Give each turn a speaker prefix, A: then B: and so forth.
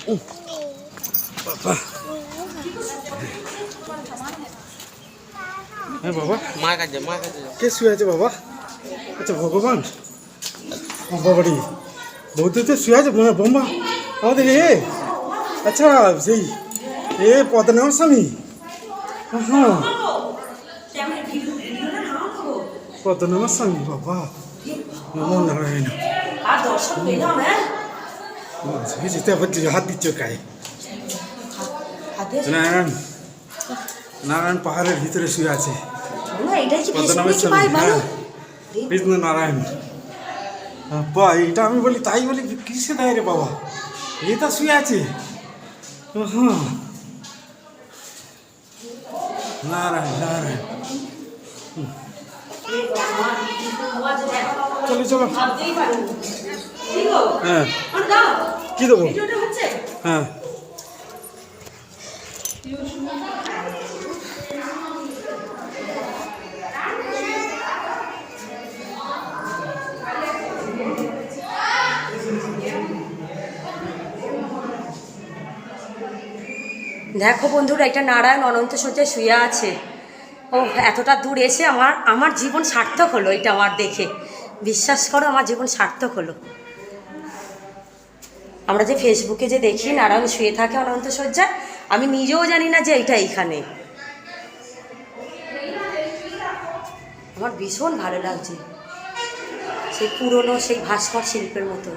A: বাবা হ্যাঁ বাবা কে শুয়ে আছে বাবা? আচ্ছা ভগবান বাবারি বৌদ্ধ তো শুয়ে আছে বোম্বা আমাদের আচ্ছা সেই পদ্মনাভর স্বামী হ্যাঁ পদ্মনাভর স্বামী বাবা নমো নারায়ণ যেতে আবার হাত দিচ্ছ গায়ে নারায়ণ নারায়ণ পাহাড়ের ভিতরে শুয়ে আছে পদ্মনাভের স্বামী হ্যাঁ বিষ্ণু নারায়ণ বা এটা আমি বলি তাই বলি কিসে দেয় রে বাবা এটা শুয়ে আছে হ্যাঁ নারায়ণ নারায়ণ চলো চলো হ্যাঁ কি দেবো হ্যাঁ
B: দেখো বন্ধুরা, একটা নারায়ণ অনন্ত শয্যায় শুয়ে আছে। ও এতটা দূর এসে আমার জীবন সার্থক হলো। এটা আমার দেখে বিশ্বাস করো, আমার জীবন সার্থক হলো। আমরা যে ফেসবুকে যে দেখি নারায়ণ শুয়ে থাকে অনন্ত শয্যায়, আমি নিজেও জানি না যে এইটা এইখানে। আমার ভীষণ ভালো লাগছে, সেই পুরনো সেই ভাস্কর শিল্পের মতো।